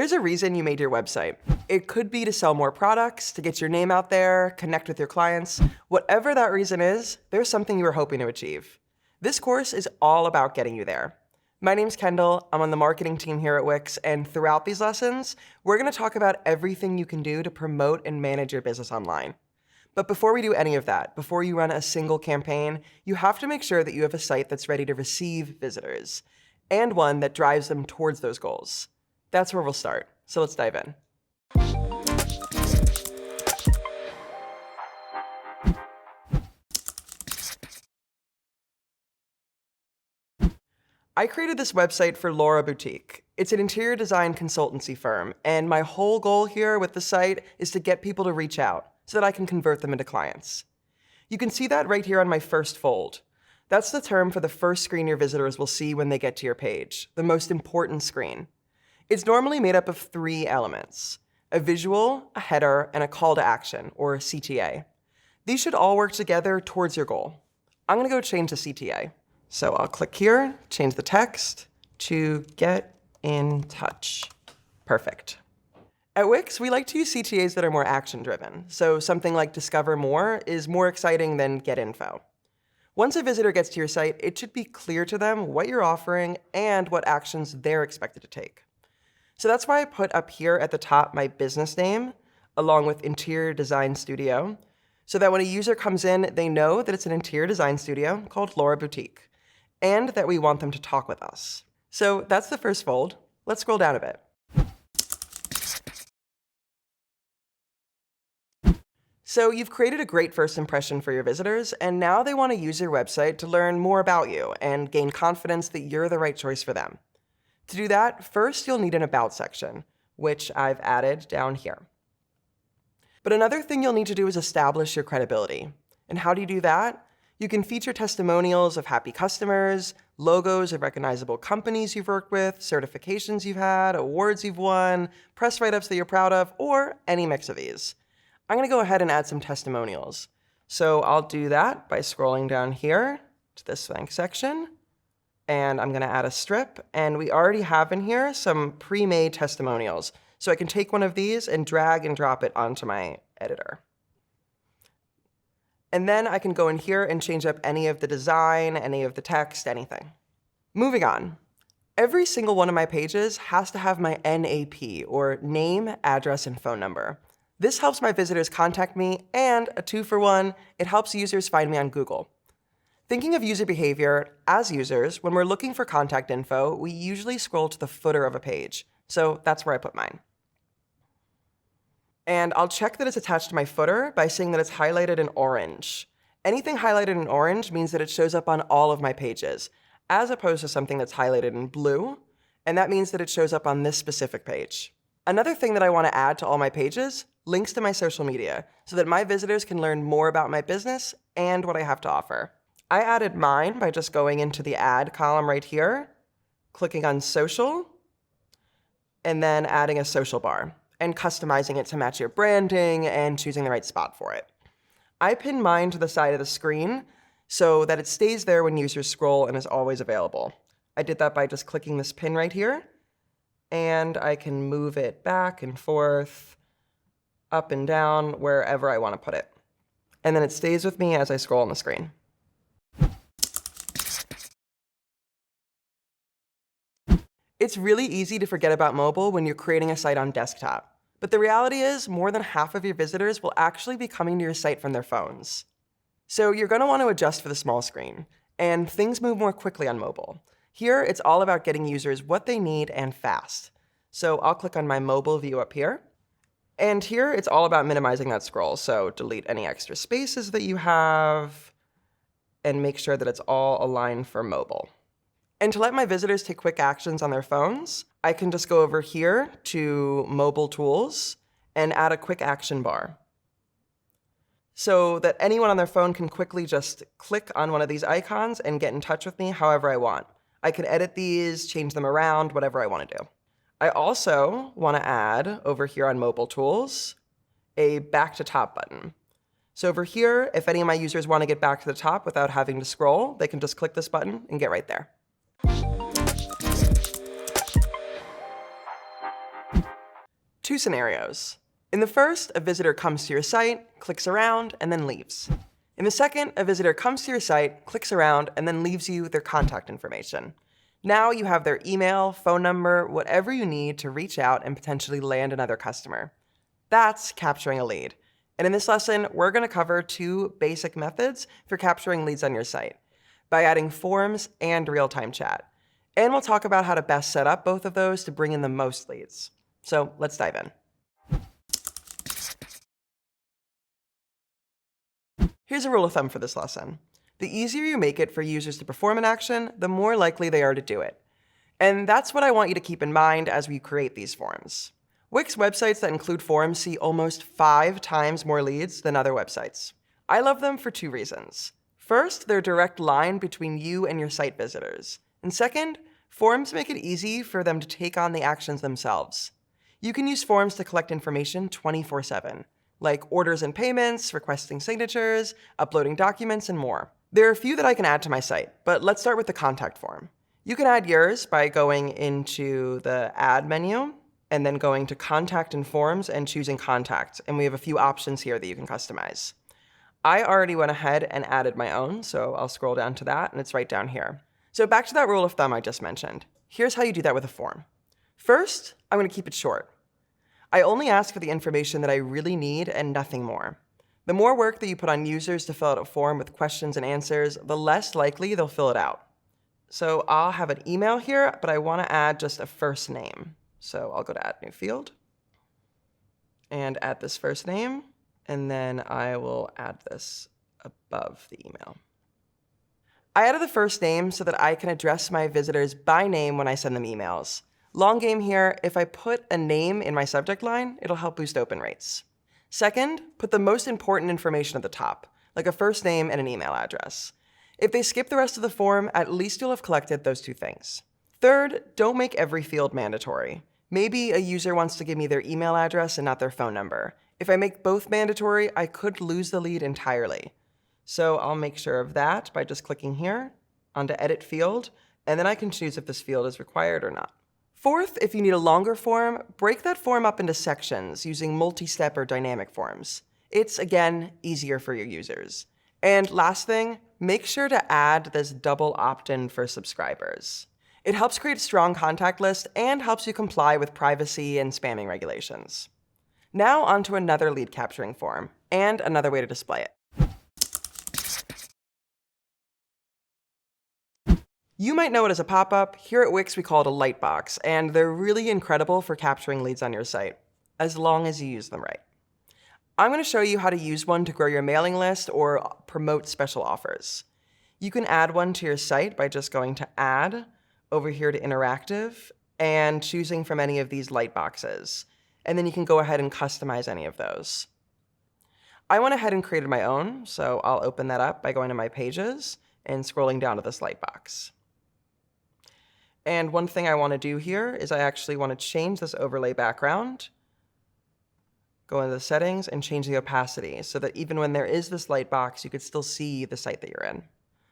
There's a reason you made your website. It could be to sell more products, to get your name out there, connect with your clients. Whatever that reason is, there's something you were hoping to achieve. This course is all about getting you there. My name's Kendall, I'm on the marketing team here at Wix, and throughout these lessons, we're gonna talk about everything you can do to promote and manage your business online. But before we do any of that, before you run a single campaign, you have to make sure that you have a site that's ready to receive visitors, and one that drives them towards those goals. That's where we'll start, so let's dive in. I created this website for Laura Boutique. It's an interior design consultancy firm, and my whole goal here with the site is to get people to reach out so that I can convert them into clients. You can see that right here on my first fold. That's the term for the first screen your visitors will see when they get to your page, the most important screen. It's normally made up of 3 elements: a visual, a header, and a call to action, or a CTA. These should all work together towards your goal. I'm gonna go change the CTA. So I'll click here, change the text to get in touch. Perfect. At Wix, we like to use CTAs that are more action-driven. So something like discover more is more exciting than get info. Once a visitor gets to your site, it should be clear to them what you're offering and what actions they're expected to take. So that's why I put up here at the top my business name, along with Interior Design Studio, so that when a user comes in, they know that it's an interior design studio called Laura Boutique, and that we want them to talk with us. So that's the first fold. Let's scroll down a bit. So you've created a great first impression for your visitors, and now they want to use your website to learn more about you and gain confidence that you're the right choice for them. To do that, first you'll need an About section, which I've added down here. But another thing you'll need to do is establish your credibility. And how do you do that? You can feature testimonials of happy customers, logos of recognizable companies you've worked with, certifications you've had, awards you've won, press write-ups that you're proud of, or any mix of these. I'm gonna go ahead and add some testimonials. So I'll do that by scrolling down here to this blank section, and I'm gonna add a strip, and we already have in here some pre-made testimonials. So I can take one of these and drag and drop it onto my editor. And then I can go in here and change up any of the design, any of the text, anything. Moving on. Every single one of my pages has to have my NAP, or name, address, and phone number. This helps my visitors contact me, and a 2-for-1, it helps users find me on Google. Thinking of user behavior, as users, when we're looking for contact info, we usually scroll to the footer of a page. So that's where I put mine. And I'll check that it's attached to my footer by seeing that it's highlighted in orange. Anything highlighted in orange means that it shows up on all of my pages, as opposed to something that's highlighted in blue, and that means that it shows up on this specific page. Another thing that I want to add to all my pages, links to my social media, so that my visitors can learn more about my business and what I have to offer. I added mine by just going into the add column right here, clicking on social, and then adding a social bar, and customizing it to match your branding and choosing the right spot for it. I pin mine to the side of the screen so that it stays there when users scroll and is always available. I did that by just clicking this pin right here, and I can move it back and forth, up and down, wherever I want to put it. And then it stays with me as I scroll on the screen. It's really easy to forget about mobile when you're creating a site on desktop. But the reality is, more than half of your visitors will actually be coming to your site from their phones. So you're going to want to adjust for the small screen, and things move more quickly on mobile. Here, it's all about getting users what they need and fast. So I'll click on my mobile view up here. And here, it's all about minimizing that scroll. So delete any extra spaces that you have, and make sure that it's all aligned for mobile. And to let my visitors take quick actions on their phones, I can just go over here to Mobile Tools and add a quick action bar, so that anyone on their phone can quickly just click on one of these icons and get in touch with me however I want. I can edit these, change them around, whatever I want to do. I also want to add, over here on Mobile Tools, a Back to Top button. So over here, if any of my users want to get back to the top without having to scroll, they can just click this button and get right there. two scenarios. In the first, a visitor comes to your site, clicks around, and then leaves. In the second, a visitor comes to your site, clicks around, and then leaves you their contact information. Now you have their email, phone number, whatever you need to reach out and potentially land another customer. That's capturing a lead. And in this lesson, we're going to cover two basic methods for capturing leads on your site by adding forms and real-time chat. And we'll talk about how to best set up both of those to bring in the most leads. So let's dive in. Here's a rule of thumb for this lesson. The easier you make it for users to perform an action, the more likely they are to do it. And that's what I want you to keep in mind as we create these forms. Wix websites that include forms see almost 5 times more leads than other websites. I love them for 2 reasons. First, they're a direct line between you and your site visitors. And second, forms make it easy for them to take on the actions themselves. You can use forms to collect information 24/7, like orders and payments, requesting signatures, uploading documents, and more. There are a few that I can add to my site, but let's start with the contact form. You can add yours by going into the Add menu, and then going to Contact and Forms and choosing Contact. And we have a few options here that you can customize. I already went ahead and added my own, so I'll scroll down to that, and it's right down here. So back to that rule of thumb I just mentioned. Here's how you do that with a form. First, I'm going to keep it short. I only ask for the information that I really need and nothing more. The more work that you put on users to fill out a form with questions and answers, the less likely they'll fill it out. So I'll have an email here, but I want to add just a first name. So I'll go to Add New Field and add this first name, and then I will add this above the email. I added the first name so that I can address my visitors by name when I send them emails. Long game here, if I put a name in my subject line, it'll help boost open rates. Second, put the most important information at the top, like a first name and an email address. If they skip the rest of the form, at least you'll have collected those 2 things. Third, don't make every field mandatory. Maybe a user wants to give me their email address and not their phone number. If I make both mandatory, I could lose the lead entirely. So I'll make sure of that by just clicking here onto Edit Field, and then I can choose if this field is required or not. Fourth, if you need a longer form, break that form up into sections using multi-step or dynamic forms. It's, again, easier for your users. And last thing, make sure to add this double opt-in for subscribers. It helps create a strong contact list and helps you comply with privacy and spamming regulations. Now onto another lead capturing form and another way to display it. You might know it as a pop-up. Here at Wix, we call it a lightbox, and they're really incredible for capturing leads on your site, as long as you use them right. I'm going to show you how to use one to grow your mailing list or promote special offers. You can add one to your site by just going to Add, over here to Interactive, and choosing from any of these light boxes. And then you can go ahead and customize any of those. I went ahead and created my own, so I'll open that up by going to My Pages and scrolling down to this light box. And one thing I want to do here is I actually want to change this overlay background, go into the settings, and change the opacity so that even when there is this light box, you could still see the site that you're in.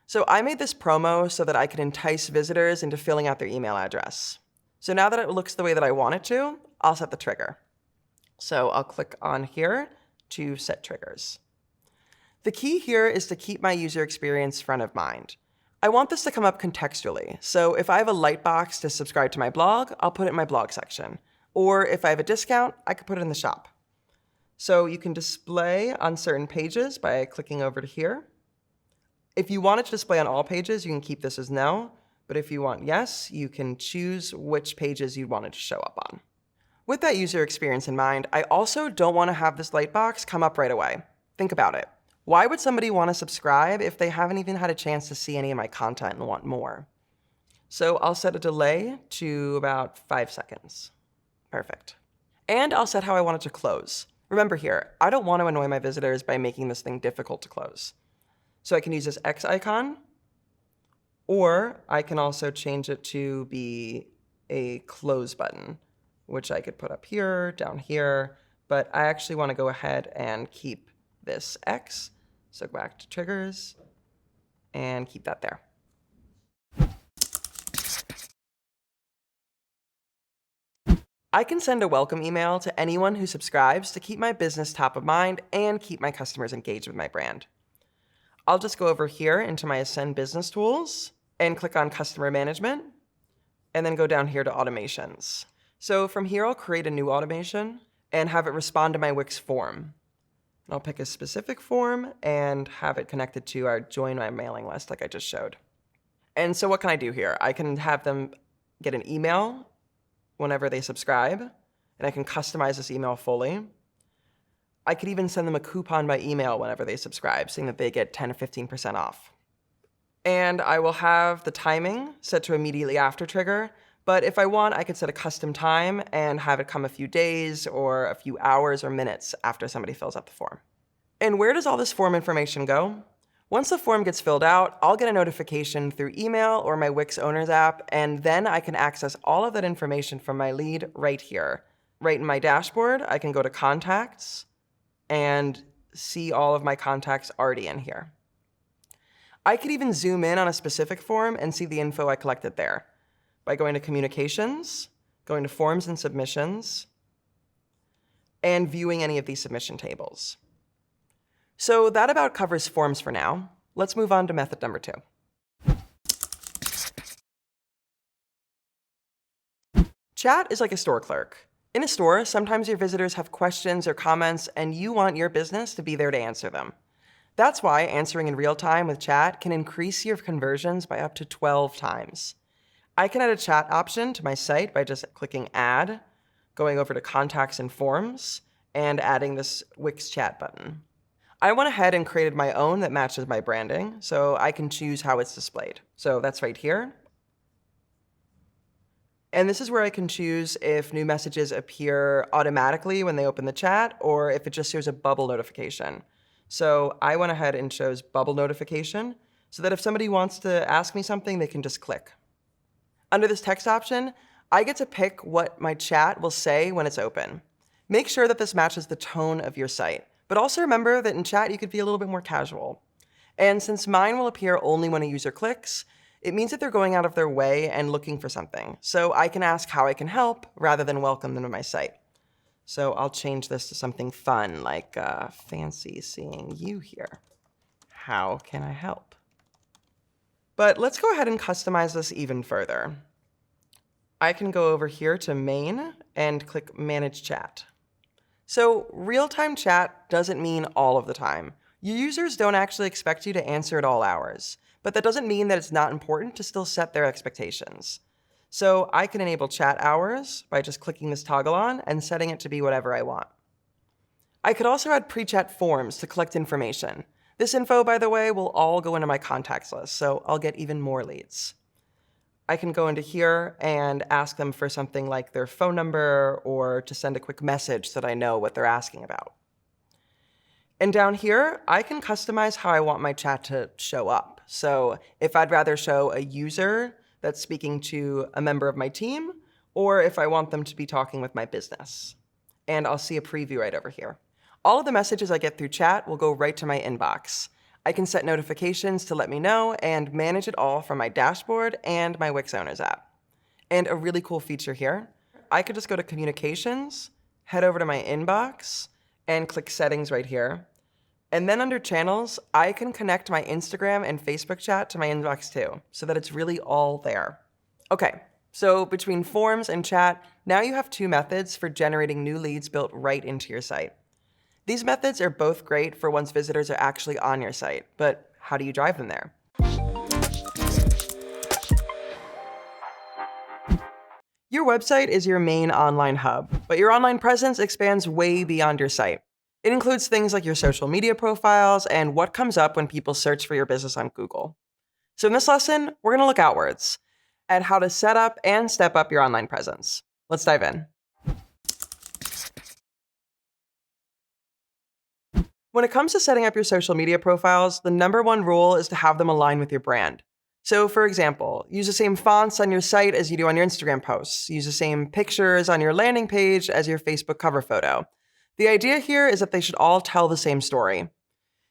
So I made this promo so that I could entice visitors into filling out their email address. So now that it looks the way that I want it to, I'll set the trigger. So I'll click on here to set triggers. The key here is to keep my user experience front of mind. I want this to come up contextually. So if I have a light box to subscribe to my blog, I'll put it in my blog section. Or if I have a discount, I could put it in the shop. So you can display on certain pages by clicking over to here. If you want it to display on all pages, you can keep this as no, but if you want yes, you can choose which pages you want it to show up on. With that user experience in mind, I also don't want to have this light box come up right away. Think about it. Why would somebody want to subscribe if they haven't even had a chance to see any of my content and want more? So I'll set a delay to about 5 seconds. Perfect. And I'll set how I want it to close. Remember here, I don't want to annoy my visitors by making this thing difficult to close. So I can use this X icon, or I can also change it to be a close button, which I could put up here, down here, but I actually want to go ahead and keep this X. So go back to triggers and keep that there. I can send a welcome email to anyone who subscribes to keep my business top of mind and keep my customers engaged with my brand. I'll just go over here into my Ascend Business Tools and click on Customer Management, and then go down here to Automations. So from here, I'll create a new automation and have it respond to my Wix form. I'll pick a specific form and have it connected to our Join My Mailing List like I just showed. And so what can I do here? I can have them get an email whenever they subscribe, and I can customize this email fully. I could even send them a coupon by email whenever they subscribe, saying that they get 10 or 15% off. And I will have the timing set to immediately after trigger, but if I want, I could set a custom time and have it come a few days or a few hours or minutes after somebody fills out the form. And where does all this form information go? Once the form gets filled out, I'll get a notification through email or my Wix Owners app, and then I can access all of that information from my lead right here. Right in my dashboard, I can go to Contacts and see all of my contacts already in here. I could even zoom in on a specific form and see the info I collected there by going to Communications, going to Forms and Submissions, and viewing any of these submission tables. So that about covers forms for now. Let's move on to method number 2. Chat is like a store clerk. In a store, sometimes your visitors have questions or comments, and you want your business to be there to answer them. That's why answering in real time with chat can increase your conversions by up to 12 times. I can add a chat option to my site by just clicking Add, going over to Contacts and Forms, and adding this Wix chat button. I went ahead and created my own that matches my branding, so I can choose how it's displayed. So that's right here. And this is where I can choose if new messages appear automatically when they open the chat, or if it just shows a bubble notification. So I went ahead and chose bubble notification, so that if somebody wants to ask me something, they can just click. Under this text option, I get to pick what my chat will say when it's open. Make sure that this matches the tone of your site. But also remember that in chat, you could be a little bit more casual. And since mine will appear only when a user clicks, it means that they're going out of their way and looking for something. So I can ask how I can help rather than welcome them to my site. So I'll change this to something fun, like fancy seeing you here. How can I help? But let's go ahead and customize this even further. I can go over here to Main and click Manage Chat. So real-time chat doesn't mean all of the time. Your users don't actually expect you to answer at all hours, but that doesn't mean that it's not important to still set their expectations. So I can enable chat hours by just clicking this toggle on and setting it to be whatever I want. I could also add pre-chat forms to collect information. This info, by the way, will all go into my contacts list, so I'll get even more leads. I can go into here and ask them for something like their phone number or to send a quick message so that I know what they're asking about. And down here, I can customize how I want my chat to show up. So if I'd rather show a user that's speaking to a member of my team, or if I want them to be talking with my business. And I'll see a preview right over here. All of the messages I get through chat will go right to my inbox. I can set notifications to let me know and manage it all from my dashboard and my Wix Owners app. And a really cool feature here, I could just go to Communications, head over to my inbox, and click Settings right here. And then under Channels, I can connect my Instagram and Facebook chat to my inbox too, so that it's really all there. Okay, so between Forms and chat, now you have 2 methods for generating new leads built right into your site. These methods are both great for once visitors are actually on your site, but how do you drive them there? Your website is your main online hub, but your online presence expands way beyond your site. It includes things like your social media profiles and what comes up when people search for your business on Google. So in this lesson, we're going to look outwards at how to set up and step up your online presence. Let's dive in. When it comes to setting up your social media profiles, the #1 rule is to have them align with your brand. So for example, use the same fonts on your site as you do on your Instagram posts. Use the same pictures on your landing page as your Facebook cover photo. The idea here is that they should all tell the same story.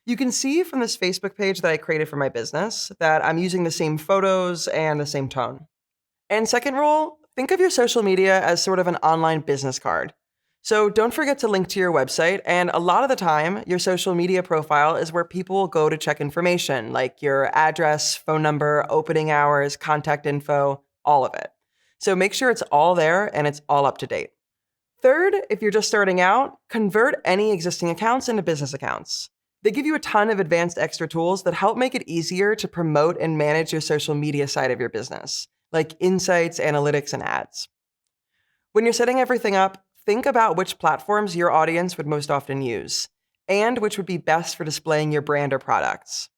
You can see from this Facebook page that I created for my business that I'm using the same photos and the same tone. And second rule, Think of your social media as sort of an online business card. So don't forget to link to your website, and a lot of the time, your social media profile is where people will go to check information, like your address, phone number, opening hours, contact info, all of it. So make sure it's all there and it's all up to date. Third, if you're just starting out, convert any existing accounts into business accounts. They give you a ton of advanced extra tools that help make it easier to promote and manage your social media side of your business, like insights, analytics, and ads. When you're setting everything up, think about which platforms your audience would most often use, and which would be best for displaying your brand or products.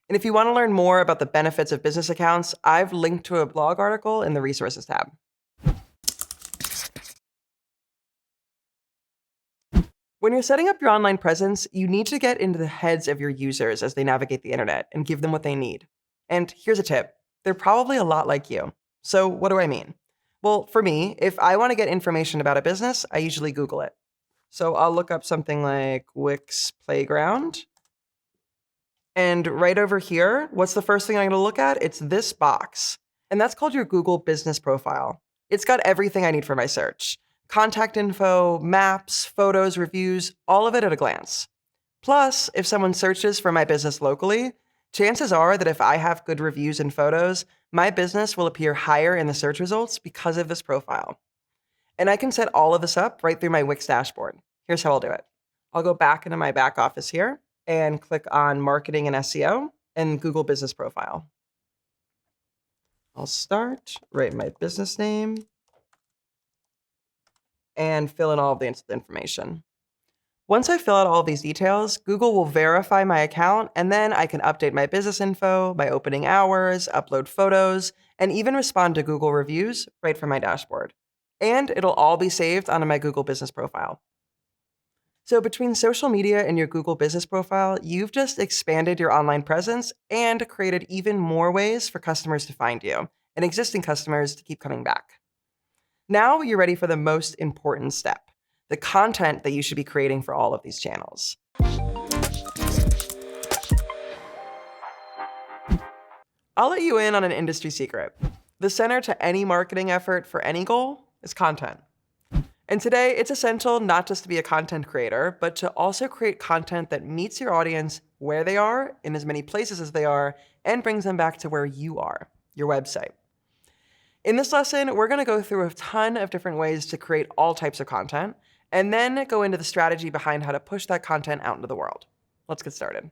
And if you want to learn more about the benefits of business accounts, I've linked to a blog article in the Resources tab. When you're setting up your online presence, you need to get into the heads of your users as they navigate the internet and give them what they need. And here's a tip. They're probably a lot like you. So what do I mean? Well, for me, if I want to get information about a business, I usually Google it. So I'll look up something like Wix Playground. And right over here, what's the first thing I'm going to look at? It's this box. And that's called your Google Business Profile. It's got everything I need for my search. Contact info, maps, photos, reviews, all of it at a glance. Plus, if someone searches for my business locally, chances are that if I have good reviews and photos, my business will appear higher in the search results because of this profile. And I can set all of this up right through my Wix dashboard. Here's how I'll do it. I'll go back into my back office here and click on Marketing and SEO and Google Business Profile. I'll start, write my business name, and fill in all of the information. Once I fill out all of these details, Google will verify my account, and then I can update my business info, my opening hours, upload photos, and even respond to Google reviews right from my dashboard. And it'll all be saved onto my Google Business Profile. So between social media and your Google Business Profile, you've just expanded your online presence and created even more ways for customers to find you and existing customers to keep coming back. Now you're ready for the most important step, the content that you should be creating for all of these channels. I'll let you in on an industry secret. The center to any marketing effort for any goal is content. And today, it's essential not just to be a content creator, but to also create content that meets your audience where they are, in as many places as they are, and brings them back to where you are, your website. In this lesson, we're going to go through a ton of different ways to create all types of content, and then go into the strategy behind how to push that content out into the world. Let's get started.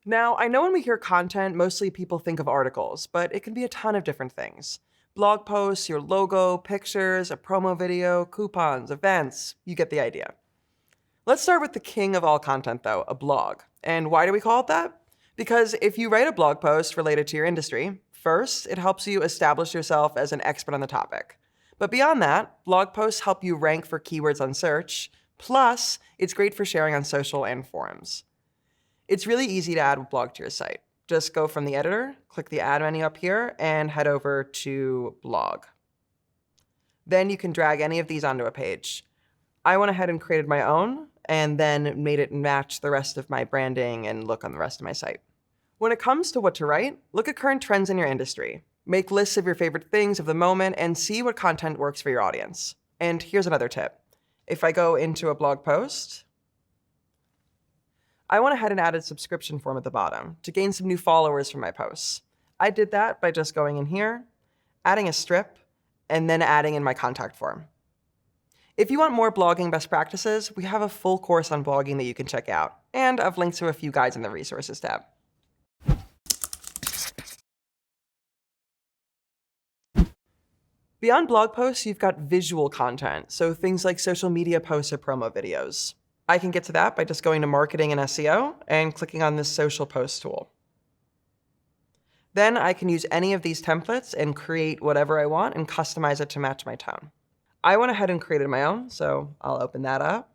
Now, I know when we hear content, mostly people think of articles, but it can be a ton of different things. Blog posts, your logo, pictures, a promo video, coupons, events, you get the idea. Let's start with the king of all content though, a blog. And why do we call it that? Because if you write a blog post related to your industry, first, it helps you establish yourself as an expert on the topic. But beyond that, blog posts help you rank for keywords on search, plus it's great for sharing on social and forums. It's really easy to add a blog to your site. Just go from the editor, click the add menu up here, and head over to blog. Then you can drag any of these onto a page. I went ahead and created my own, and then made it match the rest of my branding and look on the rest of my site. When it comes to what to write, look at current trends in your industry. Make lists of your favorite things of the moment and see what content works for your audience. And here's another tip. If I go into a blog post, I went ahead and added a subscription form at the bottom to gain some new followers from my posts. I did that by just going in here, adding a strip, and then adding in my contact form. If you want more blogging best practices, we have a full course on blogging that you can check out, and I've linked to a few guides in the Resources tab. Beyond blog posts, you've got visual content, so things like social media posts or promo videos. I can get to that by just going to Marketing and SEO and clicking on this Social Post tool. Then I can use any of these templates and create whatever I want and customize it to match my tone. I went ahead and created my own, so I'll open that up.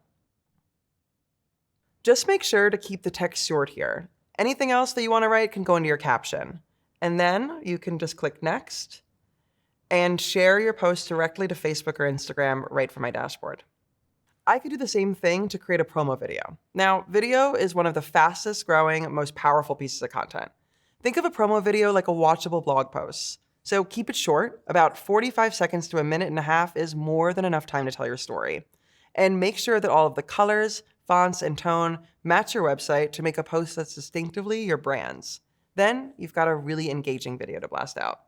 Just make sure to keep the text short here. Anything else that you want to write can go into your caption. And then you can just click Next and share your post directly to Facebook or Instagram right from my dashboard. I could do the same thing to create a promo video. Now, video is one of the fastest growing, most powerful pieces of content. Think of a promo video like a watchable blog post. So keep it short. About 45 seconds to a minute and a half is more than enough time to tell your story. And make sure that all of the colors, fonts, and tone match your website to make a post that's distinctively your brand's. Then you've got a really engaging video to blast out.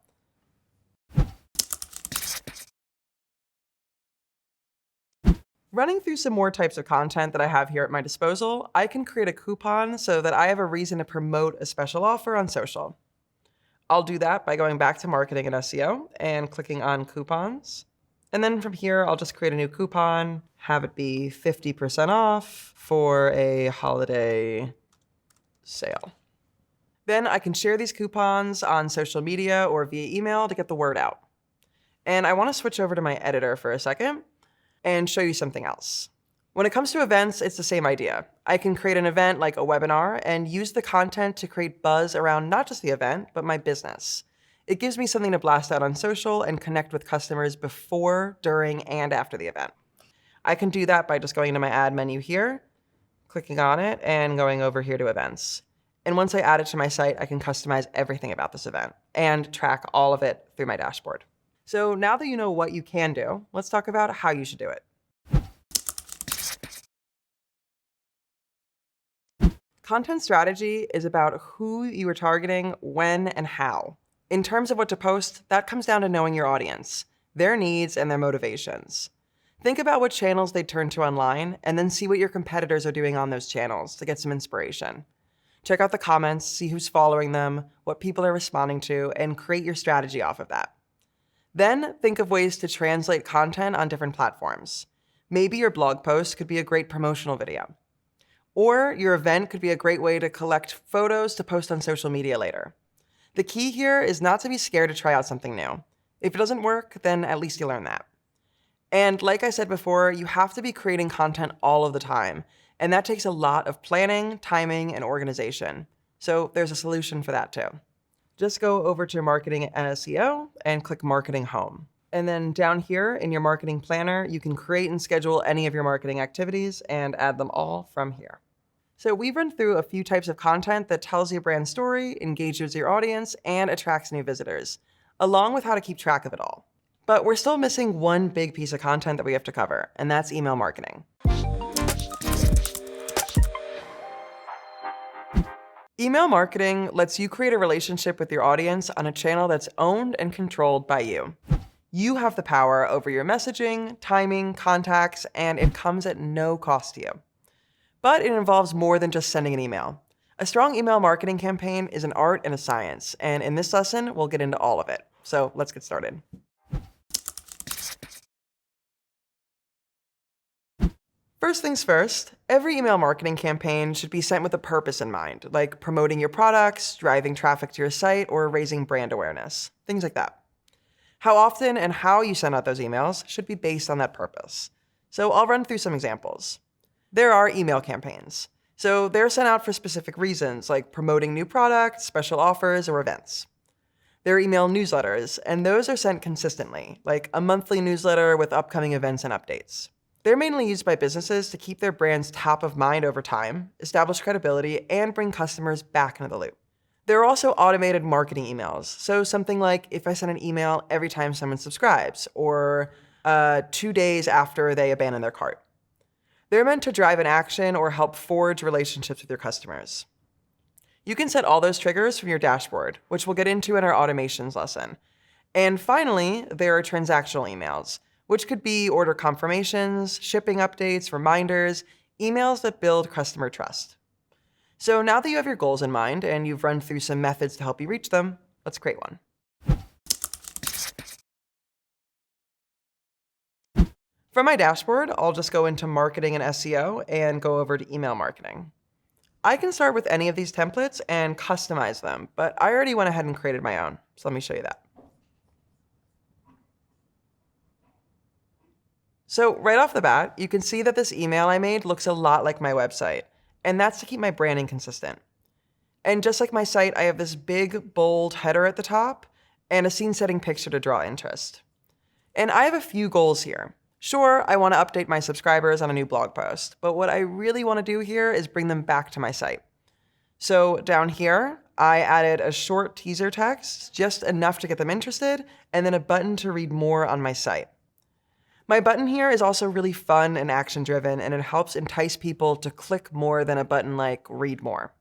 Running through some more types of content that I have here at my disposal, I can create a coupon so that I have a reason to promote a special offer on social. I'll do that by going back to marketing and SEO and clicking on coupons. And then from here, I'll just create a new coupon, have it be 50% off for a holiday sale. Then I can share these coupons on social media or via email to get the word out. And I want to switch over to my editor for a second and show you something else. When it comes to events, it's the same idea. I can create an event like a webinar and use the content to create buzz around not just the event, but my business. It gives me something to blast out on social and connect with customers before, during, and after the event. I can do that by just going to my ad menu here, clicking on it, and going over here to events. And once I add it to my site, I can customize everything about this event and track all of it through my dashboard. So now that you know what you can do, let's talk about how you should do it. Content strategy is about who you are targeting, when, and how. In terms of what to post, that comes down to knowing your audience, their needs, and their motivations. Think about what channels they turn to online, and then see what your competitors are doing on those channels to get some inspiration. Check out the comments, see who's following them, what people are responding to, and create your strategy off of that. Then think of ways to translate content on different platforms. Maybe your blog post could be a great promotional video. Or your event could be a great way to collect photos to post on social media later. The key here is not to be scared to try out something new. If it doesn't work, then at least you learn that. And like I said before, you have to be creating content all of the time. And that takes a lot of planning, timing, and organization. So there's a solution for that too. Just go over to Marketing and SEO and click Marketing Home. And then down here in your marketing planner, you can create and schedule any of your marketing activities and add them all from here. So we've run through a few types of content that tells your brand story, engages your audience, and attracts new visitors, along with how to keep track of it all. But we're still missing one big piece of content that we have to cover, and that's email marketing. Email marketing lets you create a relationship with your audience on a channel that's owned and controlled by you. You have the power over your messaging, timing, contacts, and it comes at no cost to you. But it involves more than just sending an email. A strong email marketing campaign is an art and a science, and in this lesson, we'll get into all of it. So let's get started. First things first, every email marketing campaign should be sent with a purpose in mind, like promoting your products, driving traffic to your site, or raising brand awareness, things like that. How often and how you send out those emails should be based on that purpose. So I'll run through some examples. There are email campaigns. So they're sent out for specific reasons, like promoting new products, special offers, or events. There are email newsletters, and those are sent consistently, like a monthly newsletter with upcoming events and updates. They're mainly used by businesses to keep their brands top of mind over time, establish credibility, and bring customers back into the loop. There are also automated marketing emails. So something like if I send an email every time someone subscribes, or 2 days after they abandon their cart. They're meant to drive an action or help forge relationships with your customers. You can set all those triggers from your dashboard, which we'll get into in our automations lesson. And finally, there are transactional emails, which could be order confirmations, shipping updates, reminders, emails that build customer trust. So now that you have your goals in mind and you've run through some methods to help you reach them, let's create one. From my dashboard, I'll just go into Marketing and SEO and go over to Email Marketing. I can start with any of these templates and customize them, but I already went ahead and created my own, so let me show you that. So right off the bat, you can see that this email I made looks a lot like my website, and that's to keep my branding consistent. And just like my site, I have this big, bold header at the top and a scene-setting picture to draw interest. And I have a few goals here. Sure, I want to update my subscribers on a new blog post, but what I really want to do here is bring them back to my site. So down here, I added a short teaser text, just enough to get them interested, and then a button to read more on my site. My button here is also really fun and action-driven, and it helps entice people to click more than a button like read more.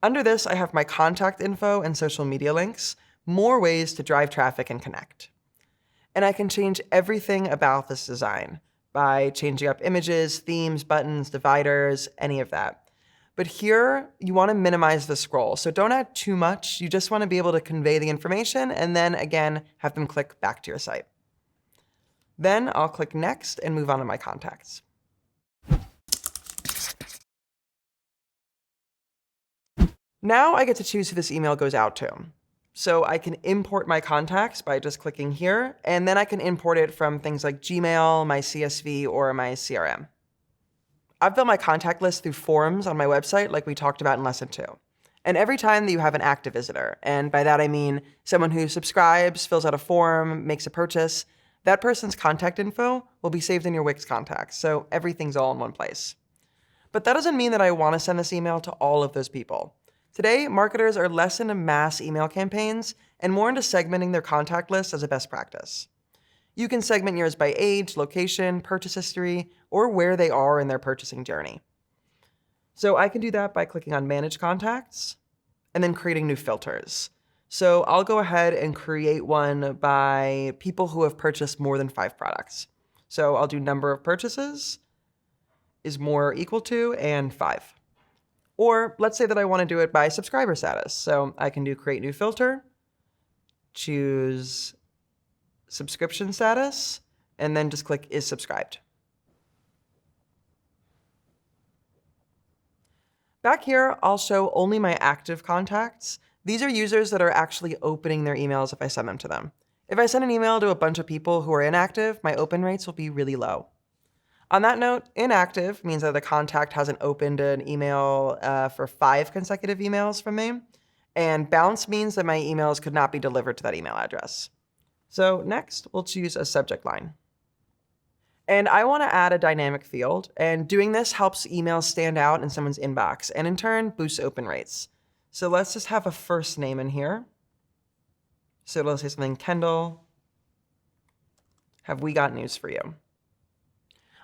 Under this, I have my contact info and social media links, more ways to drive traffic and connect. And I can change everything about this design by changing up images, themes, buttons, dividers, any of that. But here, you want to minimize the scroll, so don't add too much. You just want to be able to convey the information and then, again, have them click back to your site. Then I'll click Next and move on to my contacts. Now I get to choose who this email goes out to. So I can import my contacts by just clicking here, and then I can import it from things like Gmail, my CSV, or my CRM. I've built my contact list through forms on my website like we talked about in lesson 2. And every time that you have an active visitor, and by that I mean someone who subscribes, fills out a form, makes a purchase, that person's contact info will be saved in your Wix contacts, so everything's all in one place. But that doesn't mean that I want to send this email to all of those people. Today, marketers are less into mass email campaigns and more into segmenting their contact list as a best practice. You can segment yours by age, location, purchase history, or where they are in their purchasing journey. So I can do that by clicking on Manage Contacts and then creating new filters. So I'll go ahead and create one by people who have purchased more than 5 products. So I'll do number of purchases is more or equal to and 5. Or let's say that I want to do it by subscriber status. So I can do create new filter, choose subscription status, and then just click is subscribed. Back here, I'll show only my active contacts. These are users that are actually opening their emails if I send them to them. If I send an email to a bunch of people who are inactive, my open rates will be really low. On that note, inactive means that the contact hasn't opened an email for 5 consecutive emails from me. And bounce means that my emails could not be delivered to that email address. So next, we'll choose a subject line. And I want to add a dynamic field. And doing this helps emails stand out in someone's inbox and in turn boosts open rates. So let's just have a first name in here. So let's say something, Kendall, have we got news for you?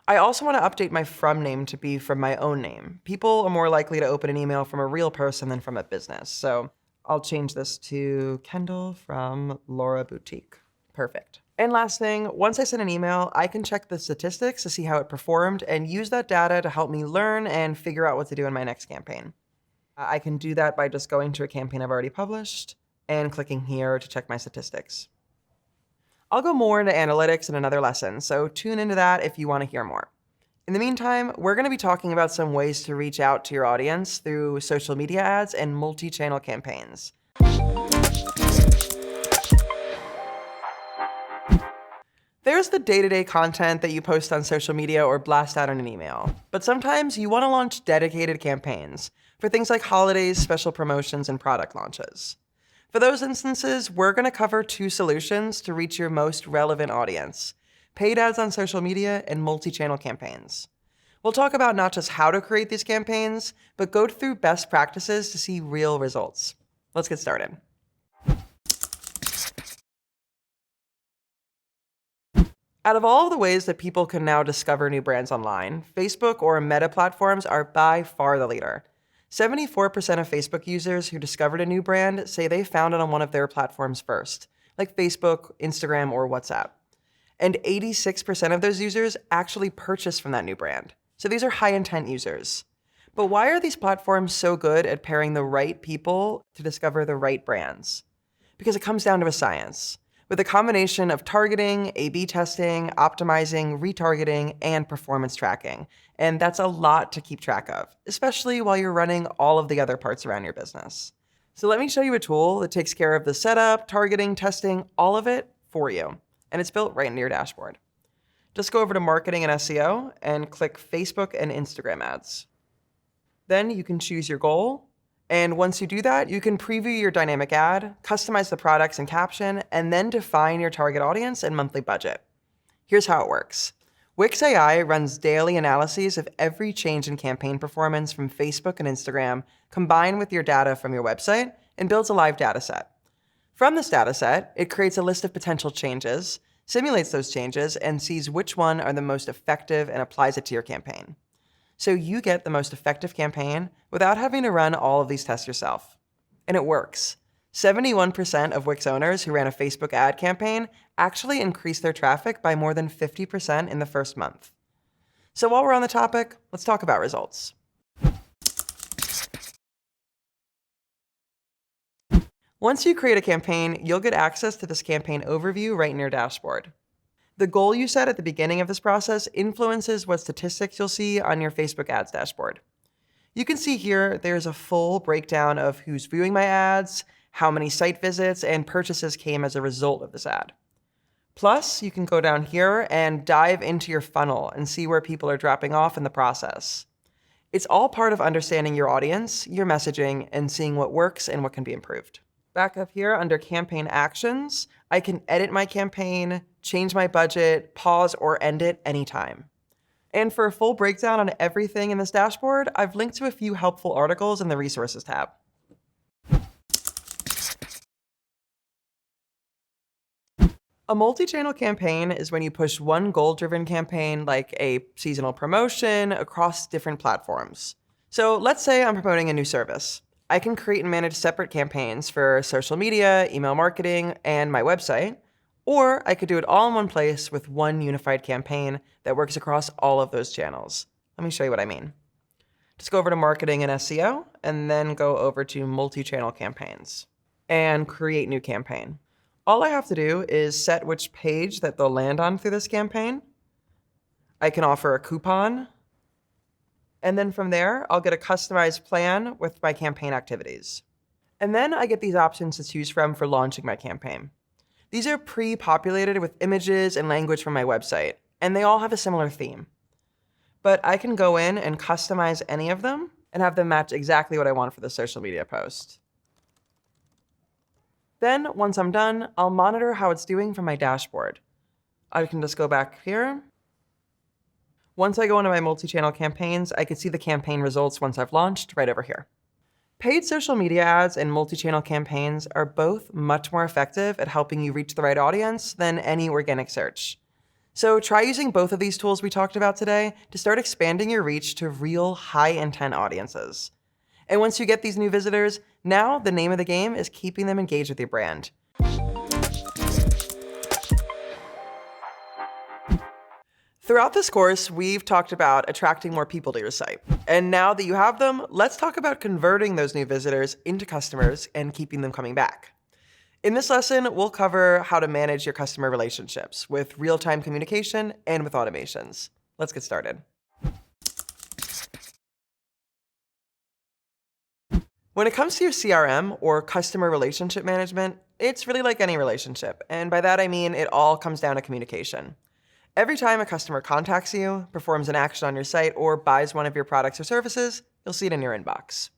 I also want to update my from name to be from my own name. People are more likely to open an email from a real person than from a business. So I'll change this to Kendall from Laura Boutique. Perfect. And last thing, once I send an email, I can check the statistics to see how it performed and use that data to help me learn and figure out what to do in my next campaign. I can do that by just going to a campaign I've already published and clicking here to check my statistics. I'll go more into analytics in another lesson, so tune into that if you want to hear more. In the meantime, we're going to be talking about some ways to reach out to your audience through social media ads and multi-channel campaigns. There's the day-to-day content that you post on social media or blast out in an email. But sometimes you want to launch dedicated campaigns for things like holidays, special promotions, and product launches. For those instances, we're going to cover 2 solutions to reach your most relevant audience: paid ads on social media and multi-channel campaigns. We'll talk about not just how to create these campaigns, but go through best practices to see real results. Let's get started. Out of all of the ways that people can now discover new brands online, Facebook or Meta platforms are by far the leader. 74% of Facebook users who discovered a new brand say they found it on one of their platforms first, like Facebook, Instagram, or WhatsApp. And 86% of those users actually purchased from that new brand. So these are high-intent users. But why are these platforms so good at pairing the right people to discover the right brands? Because it comes down to a science. With a combination of targeting, A/B testing, optimizing, retargeting, and performance tracking. And that's a lot to keep track of, especially while you're running all of the other parts around your business. So let me show you a tool that takes care of the setup, targeting, testing, all of it for you. And it's built right into your dashboard. Just go over to Marketing and SEO and click Facebook and Instagram ads. Then you can choose your goal. And once you do that, you can preview your dynamic ad, customize the products and caption, and then define your target audience and monthly budget. Here's how it works. Wix AI runs daily analyses of every change in campaign performance from Facebook and Instagram, combined with your data from your website, and builds a live dataset. From this dataset, it creates a list of potential changes, simulates those changes, and sees which one are the most effective and applies it to your campaign. So you get the most effective campaign without having to run all of these tests yourself. And it works. 71% of Wix owners who ran a Facebook ad campaign actually increased their traffic by more than 50% in the first month. So while we're on the topic, let's talk about results. Once you create a campaign, you'll get access to this campaign overview right in your dashboard. The goal you set at the beginning of this process influences what statistics you'll see on your Facebook ads dashboard. You can see here there's a full breakdown of who's viewing my ads, how many site visits and purchases came as a result of this ad. Plus, you can go down here and dive into your funnel and see where people are dropping off in the process. It's all part of understanding your audience, your messaging, and seeing what works and what can be improved. Back up here under campaign actions, I can edit my campaign, change my budget, pause or end it anytime. And for a full breakdown on everything in this dashboard, I've linked to a few helpful articles in the Resources tab. A multi-channel campaign is when you push one goal-driven campaign, like a seasonal promotion, across different platforms. So let's say I'm promoting a new service. I can create and manage separate campaigns for social media, email marketing, and my website, or I could do it all in one place with one unified campaign that works across all of those channels. Let me show you what I mean. Just go over to marketing and SEO, and then go over to multi-channel campaigns and create new campaign. All I have to do is set which page that they'll land on through this campaign. I can offer a coupon. And then from there, I'll get a customized plan with my campaign activities. And then I get these options to choose from for launching my campaign. These are pre-populated with images and language from my website, and they all have a similar theme. But I can go in and customize any of them and have them match exactly what I want for the social media post. Then, once I'm done, I'll monitor how it's doing from my dashboard. I can just go back here. Once I go into my multi-channel campaigns, I can see the campaign results once I've launched right over here. Paid social media ads and multi-channel campaigns are both much more effective at helping you reach the right audience than any organic search. So try using both of these tools we talked about today to start expanding your reach to real high-intent audiences. And once you get these new visitors, now the name of the game is keeping them engaged with your brand. Throughout this course, we've talked about attracting more people to your site. And now that you have them, let's talk about converting those new visitors into customers and keeping them coming back. In this lesson, we'll cover how to manage your customer relationships with real-time communication and with automations. Let's get started. When it comes to your CRM, or customer relationship management, it's really like any relationship. And by that I mean it all comes down to communication. Every time a customer contacts you, performs an action on your site, or buys one of your products or services, you'll see it in your inbox.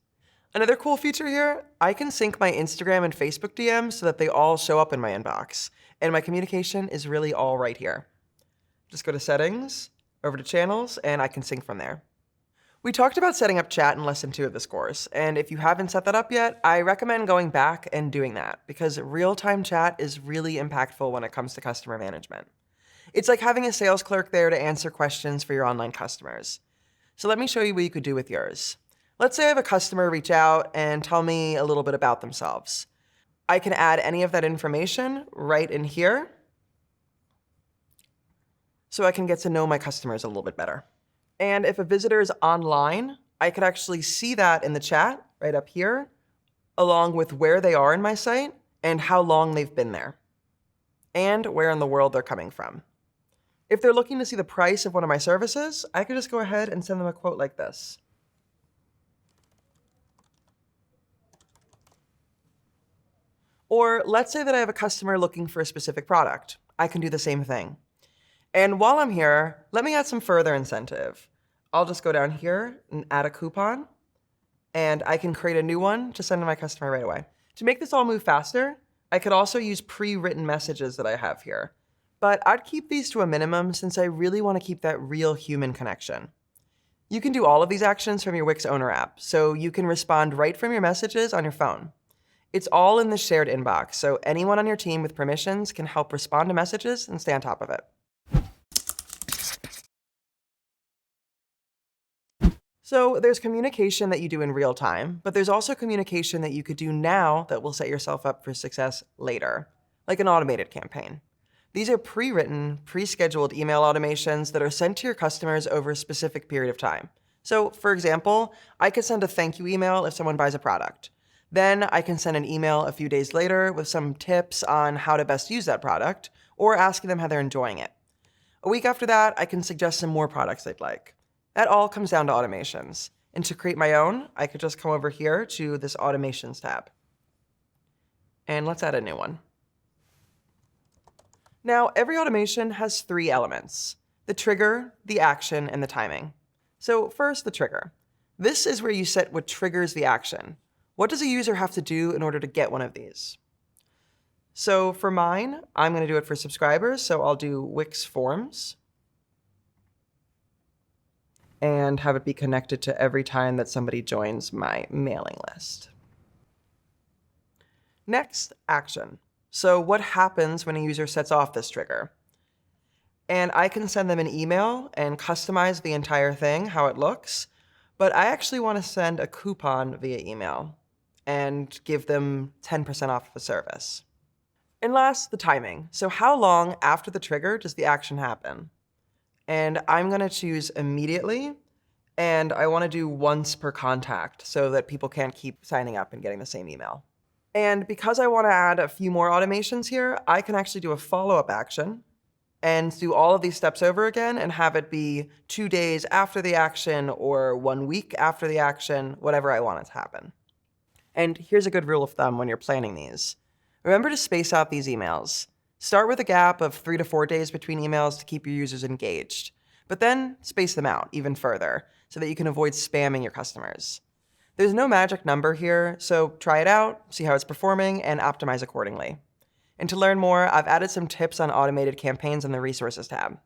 Another cool feature here, I can sync my Instagram and Facebook DMs so that they all show up in my inbox. And my communication is really all right here. Just go to Settings, over to Channels, and I can sync from there. We talked about setting up chat in Lesson 2 of this course, and if you haven't set that up yet, I recommend going back and doing that, because real-time chat is really impactful when it comes to customer management. It's like having a sales clerk there to answer questions for your online customers. So let me show you what you could do with yours. Let's say I have a customer reach out and tell me a little bit about themselves. I can add any of that information right in here so I can get to know my customers a little bit better. And if a visitor is online, I could actually see that in the chat right up here, along with where they are in my site and how long they've been there, and where in the world they're coming from. If they're looking to see the price of one of my services, I could just go ahead and send them a quote like this. Or let's say that I have a customer looking for a specific product. I can do the same thing. And while I'm here, let me add some further incentive. I'll just go down here and add a coupon, and I can create a new one to send to my customer right away. To make this all move faster, I could also use pre-written messages that I have here. But I'd keep these to a minimum since I really want to keep that real human connection. You can do all of these actions from your Wix Owner app, so you can respond right from your messages on your phone. It's all in the shared inbox, so anyone on your team with permissions can help respond to messages and stay on top of it. So there's communication that you do in real time, but there's also communication that you could do now that will set yourself up for success later, like an automated campaign. These are pre-written, pre-scheduled email automations that are sent to your customers over a specific period of time. So for example, I could send a thank you email if someone buys a product. Then I can send an email a few days later with some tips on how to best use that product, or asking them how they're enjoying it. A week after that, I can suggest some more products they'd like. That all comes down to automations. And to create my own, I could just come over here to this Automations tab. And let's add a new one. Now, every automation has 3 elements: the trigger, the action, and the timing. So first, the trigger. This is where you set what triggers the action. What does a user have to do in order to get one of these? So for mine, I'm going to do it for subscribers, so I'll do Wix Forms and have it be connected to every time that somebody joins my mailing list. Next, action. So what happens when a user sets off this trigger? And I can send them an email and customize the entire thing, how it looks, but I actually want to send a coupon via email and give them 10% off the service. And last, the timing. So how long after the trigger does the action happen? And I'm going to choose immediately, and I want to do once per contact so that people can't keep signing up and getting the same email. And because I want to add a few more automations here, I can actually do a follow-up action and do all of these steps over again and have it be 2 days after the action or 1 week after the action, whatever I want it to happen. And here's a good rule of thumb when you're planning these. Remember to space out these emails. Start with a gap of 3 to 4 days between emails to keep your users engaged, but then space them out even further so that you can avoid spamming your customers. There's no magic number here, so try it out, see how it's performing, and optimize accordingly. And to learn more, I've added some tips on automated campaigns in the Resources tab.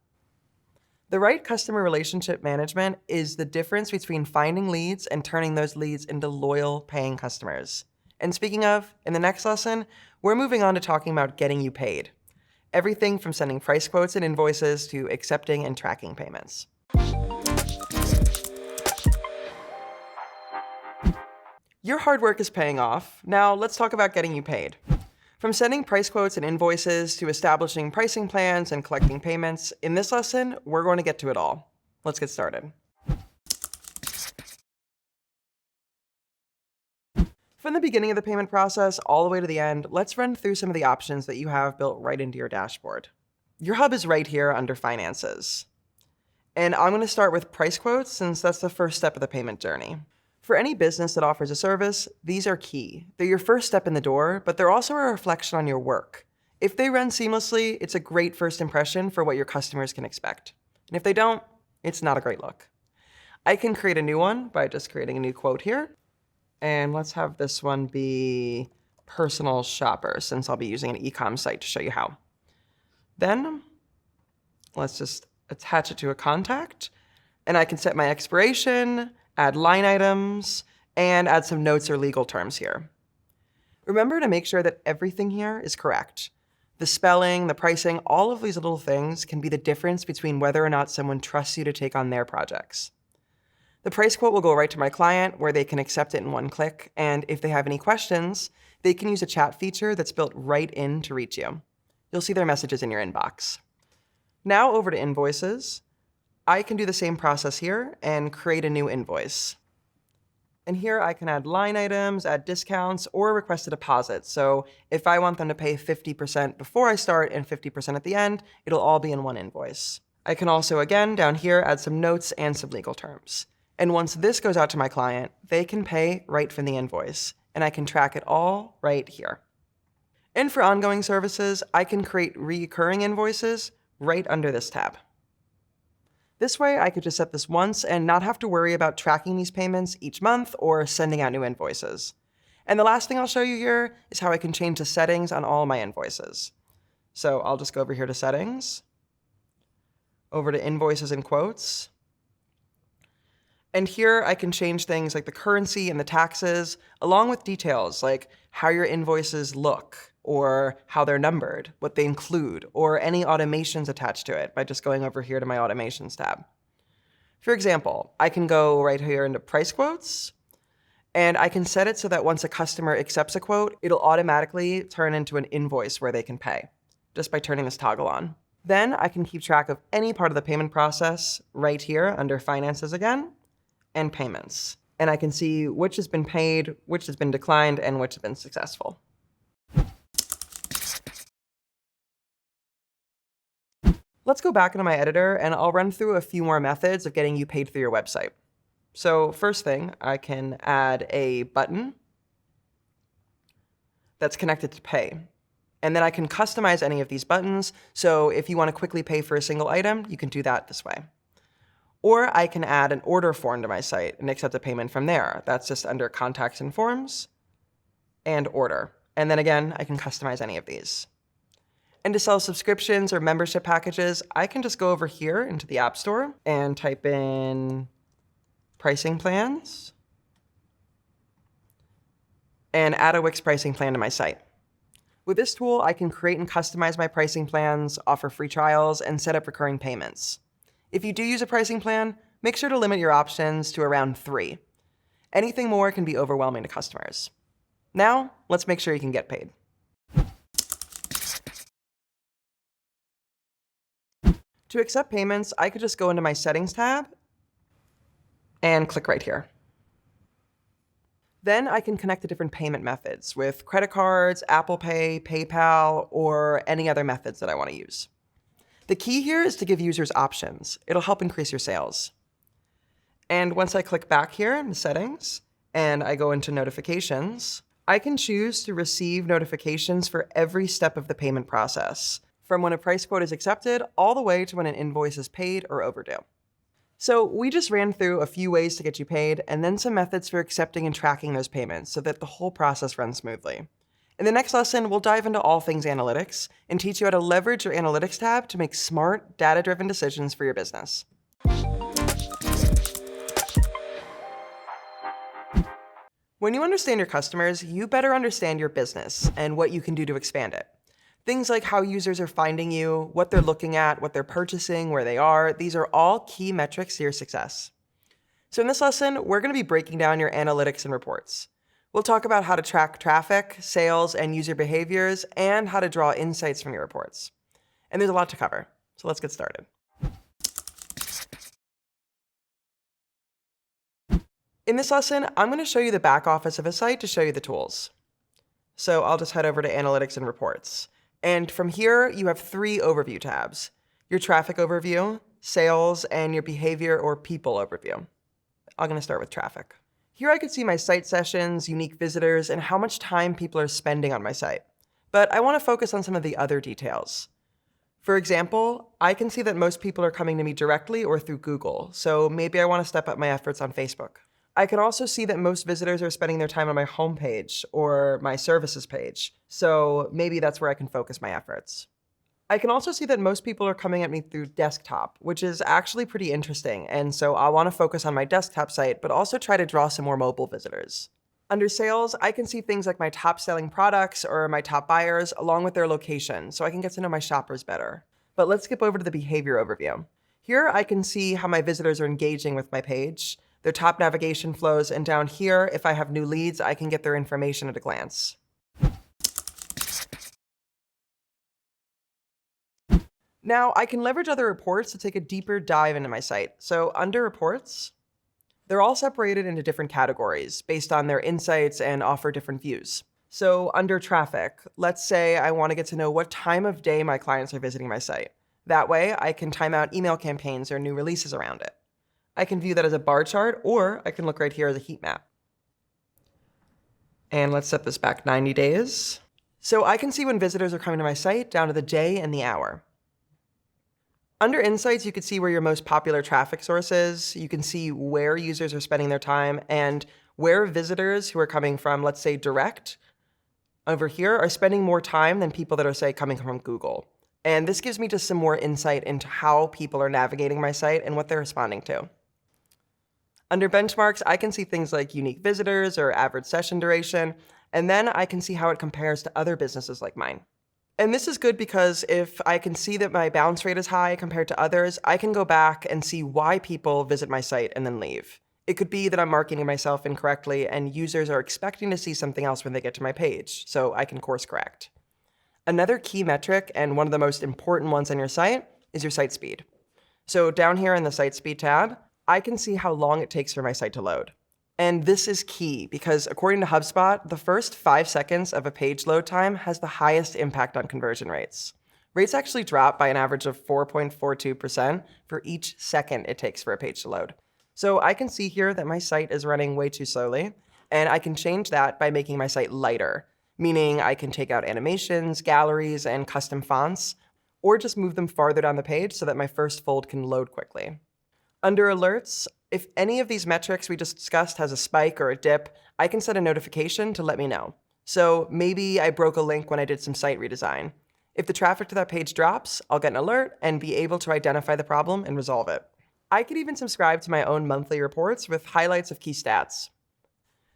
The right customer relationship management is the difference between finding leads and turning those leads into loyal, paying customers. And speaking of, in the next lesson, we're moving on to talking about getting you paid. Everything from sending price quotes and invoices to accepting and tracking payments. Your hard work is paying off. Now let's talk about getting you paid. From sending price quotes and invoices to establishing pricing plans and collecting payments, in this lesson, we're going to get to it all. Let's get started. From the beginning of the payment process all the way to the end, let's run through some of the options that you have built right into your dashboard. Your hub is right here under Finances. And I'm going to start with price quotes since that's the first step of the payment journey. For any business that offers a service, these are key. They're your first step in the door, but they're also a reflection on your work. If they run seamlessly, it's a great first impression for what your customers can expect. And if they don't, it's not a great look. I can create a new one by just creating a new quote here. And let's have this one be personal shopper, since I'll be using an e-com site to show you how. Then let's just attach it to a contact, and I can set my expiration, add line items, and add some notes or legal terms here. Remember to make sure that everything here is correct. The spelling, the pricing, all of these little things can be the difference between whether or not someone trusts you to take on their projects. The price quote will go right to my client where they can accept it in one click, and if they have any questions, they can use a chat feature that's built right in to reach you. You'll see their messages in your inbox. Now over to invoices. I can do the same process here and create a new invoice. And here I can add line items, add discounts, or request a deposit. So if I want them to pay 50% before I start and 50% at the end, it'll all be in one invoice. I can also, again, down here, add some notes and some legal terms. And once this goes out to my client, they can pay right from the invoice, and I can track it all right here. And for ongoing services, I can create recurring invoices right under this tab. This way, I could just set this once and not have to worry about tracking these payments each month or sending out new invoices. And the last thing I'll show you here is how I can change the settings on all my invoices. So I'll just go over here to Settings, over to Invoices and Quotes. And here I can change things like the currency and the taxes, along with details like how your invoices look, or how they're numbered, what they include, or any automations attached to it by just going over here to my Automations tab. For example, I can go right here into Price Quotes, and I can set it so that once a customer accepts a quote, it'll automatically turn into an invoice where they can pay, just by turning this toggle on. Then I can keep track of any part of the payment process right here under Finances again, and Payments. And I can see which has been paid, which has been declined, and which has been successful. Let's go back into my editor, and I'll run through a few more methods of getting you paid through your website. So first thing, I can add a button that's connected to Pay. And then I can customize any of these buttons. So if you want to quickly pay for a single item, you can do that this way. Or I can add an order form to my site and accept a payment from there. That's just under Contacts and Forms and Order. And then again, I can customize any of these. And to sell subscriptions or membership packages, I can just go over here into the App Store and type in pricing plans and add a Wix pricing plan to my site. With this tool, I can create and customize my pricing plans, offer free trials, and set up recurring payments. If you do use a pricing plan, make sure to limit your options to around 3. Anything more can be overwhelming to customers. Now, let's make sure you can get paid. To accept payments, I could just go into my Settings tab and click right here. Then I can connect to different payment methods with credit cards, Apple Pay, PayPal, or any other methods that I want to use. The key here is to give users options. It'll help increase your sales. And once I click back here in the settings and I go into notifications, I can choose to receive notifications for every step of the payment process, from when a price quote is accepted all the way to when an invoice is paid or overdue. So we just ran through a few ways to get you paid and then some methods for accepting and tracking those payments so that the whole process runs smoothly. In the next lesson, we'll dive into all things analytics and teach you how to leverage your Analytics tab to make smart, data-driven decisions for your business. When you understand your customers, you better understand your business and what you can do to expand it. Things like how users are finding you, what they're looking at, what they're purchasing, where they are, these are all key metrics to your success. So in this lesson, we're going to be breaking down your analytics and reports. We'll talk about how to track traffic, sales, and user behaviors, and how to draw insights from your reports. And there's a lot to cover, so let's get started. In this lesson, I'm going to show you the back office of a site to show you the tools. So I'll just head over to Analytics and Reports. And from here, you have 3 overview tabs: your traffic overview, sales, and your behavior or people overview. I'm going to start with traffic. Here I can see my site sessions, unique visitors, and how much time people are spending on my site. But I want to focus on some of the other details. For example, I can see that most people are coming to me directly or through Google, so maybe I want to step up my efforts on Facebook. I can also see that most visitors are spending their time on my homepage or my services page, so maybe that's where I can focus my efforts. I can also see that most people are coming at me through desktop, which is actually pretty interesting, and so I want to focus on my desktop site, but also try to draw some more mobile visitors. Under sales, I can see things like my top selling products or my top buyers along with their location, so I can get to know my shoppers better. But let's skip over to the behavior overview. Here I can see how my visitors are engaging with my page, their top navigation flows, and down here, if I have new leads, I can get their information at a glance. Now, I can leverage other reports to take a deeper dive into my site. So under reports, they're all separated into different categories based on their insights and offer different views. So under traffic, let's say I want to get to know what time of day my clients are visiting my site. That way, I can time out email campaigns or new releases around it. I can view that as a bar chart, or I can look right here as a heat map. And let's set this back 90 days. So I can see when visitors are coming to my site down to the day and the hour. Under Insights, you can see where your most popular traffic source is. You can see where users are spending their time and where visitors who are coming from, let's say, direct over here are spending more time than people that are, say, coming from Google. And this gives me just some more insight into how people are navigating my site and what they're responding to. Under benchmarks, I can see things like unique visitors or average session duration, and then I can see how it compares to other businesses like mine. And this is good because if I can see that my bounce rate is high compared to others, I can go back and see why people visit my site and then leave. It could be that I'm marketing myself incorrectly and users are expecting to see something else when they get to my page, so I can course correct. Another key metric, and one of the most important ones on your site, is your site speed. So down here in the Site Speed tab, I can see how long it takes for my site to load. And this is key because according to HubSpot, the first 5 seconds of a page load time has the highest impact on conversion rates. Rates actually drop by an average of 4.42% for each second it takes for a page to load. So I can see here that my site is running way too slowly, and I can change that by making my site lighter, meaning I can take out animations, galleries, and custom fonts, or just move them farther down the page so that my first fold can load quickly. Under alerts, if any of these metrics we just discussed has a spike or a dip, I can set a notification to let me know. So maybe I broke a link when I did some site redesign. If the traffic to that page drops, I'll get an alert and be able to identify the problem and resolve it. I could even subscribe to my own monthly reports with highlights of key stats.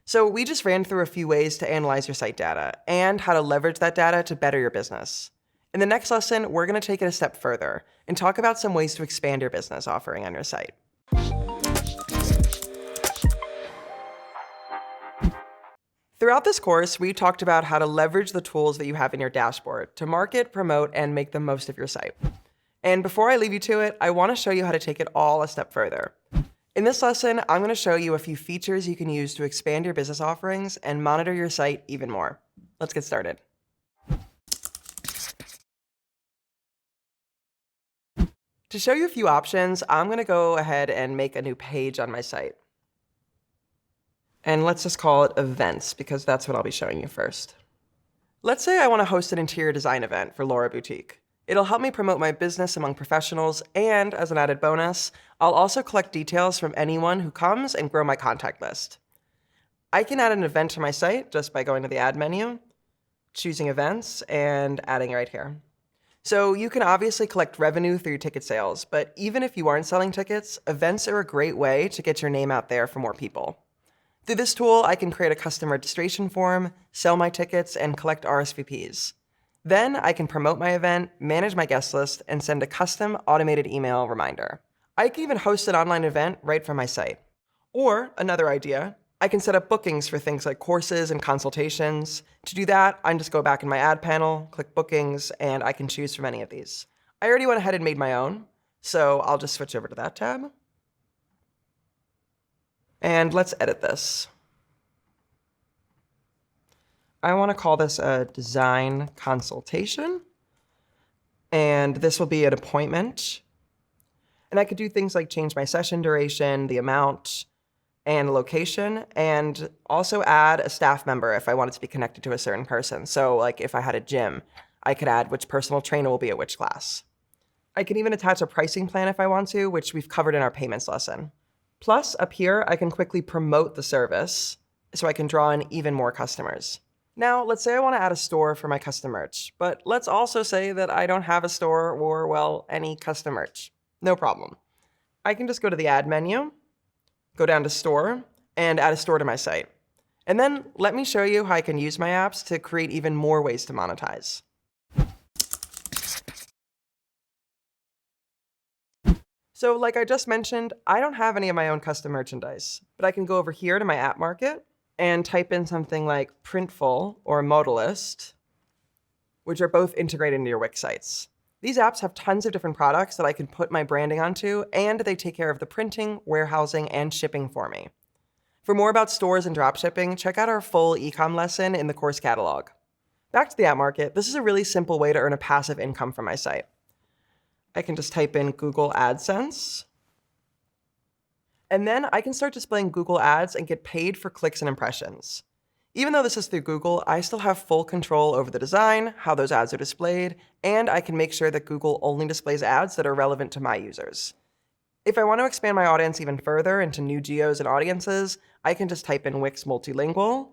So we just ran through a few ways to analyze your site data and how to leverage that data to better your business. In the next lesson, we're going to take it a step further and talk about some ways to expand your business offering on your site. Throughout this course, we talked about how to leverage the tools that you have in your dashboard to market, promote, and make the most of your site. And before I leave you to it, I want to show you how to take it all a step further. In this lesson, I'm going to show you a few features you can use to expand your business offerings and monitor your site even more. Let's get started. To show you a few options, I'm going to go ahead and make a new page on my site. And let's just call it events because that's what I'll be showing you first. Let's say I want to host an interior design event for Laura Boutique. It'll help me promote my business among professionals, and as an added bonus, I'll also collect details from anyone who comes and grow my contact list. I can add an event to my site just by going to the Add menu, choosing Events, and adding right here. So you can obviously collect revenue through your ticket sales, but even if you aren't selling tickets, events are a great way to get your name out there for more people. Through this tool, I can create a custom registration form, sell my tickets, and collect RSVPs. Then I can promote my event, manage my guest list, and send a custom automated email reminder. I can even host an online event right from my site. Or, another idea, I can set up bookings for things like courses and consultations. To do that, I just go back in my ad panel, click bookings, and I can choose from any of these. I already went ahead and made my own, so I'll just switch over to that tab. And let's edit this. I want to call this a design consultation, and this will be an appointment. And I could do things like change my session duration, the amount, and location, and also add a staff member if I wanted to be connected to a certain person. So like if I had a gym, I could add which personal trainer will be at which class. I can even attach a pricing plan if I want to, which we've covered in our payments lesson. Plus, up here, I can quickly promote the service so I can draw in even more customers. Now, let's say I want to add a store for my custom merch, but let's also say that I don't have a store or, well, any custom merch. No problem. I can just go to the Add menu, go down to Store, and add a store to my site. And then let me show you how I can use my apps to create even more ways to monetize. So like I just mentioned, I don't have any of my own custom merchandise, but I can go over here to my app market and type in something like Printful or Modalist, which are both integrated into your Wix sites. These apps have tons of different products that I can put my branding onto, and they take care of the printing, warehousing, and shipping for me. For more about stores and dropshipping, check out our full ecom lesson in the course catalog. Back to the app market, this is a really simple way to earn a passive income from my site. I can just type in Google AdSense. And then I can start displaying Google ads and get paid for clicks and impressions. Even though this is through Google, I still have full control over the design, how those ads are displayed, and I can make sure that Google only displays ads that are relevant to my users. If I want to expand my audience even further into new geos and audiences, I can just type in Wix Multilingual.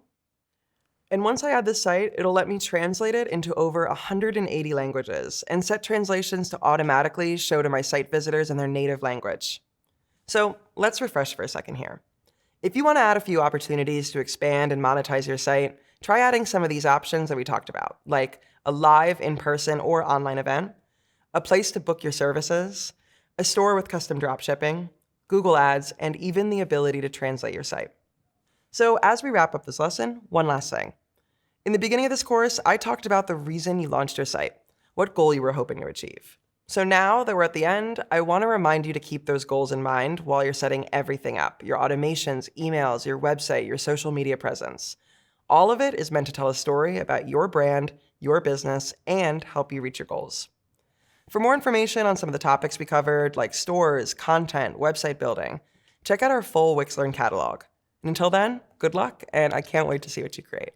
And once I add this site, it'll let me translate it into over 180 languages and set translations to automatically show to my site visitors in their native language. So let's refresh for a second here. If you want to add a few opportunities to expand and monetize your site, try adding some of these options that we talked about, like a live, in-person, or online event, a place to book your services, a store with custom dropshipping, Google Ads, and even the ability to translate your site. So as we wrap up this lesson, one last thing. In the beginning of this course, I talked about the reason you launched your site, what goal you were hoping to achieve. So now that we're at the end, I want to remind you to keep those goals in mind while you're setting everything up, your automations, emails, your website, your social media presence. All of it is meant to tell a story about your brand, your business, and help you reach your goals. For more information on some of the topics we covered, like stores, content, website building, check out our full Wix Learn catalog. And until then, good luck, and I can't wait to see what you create.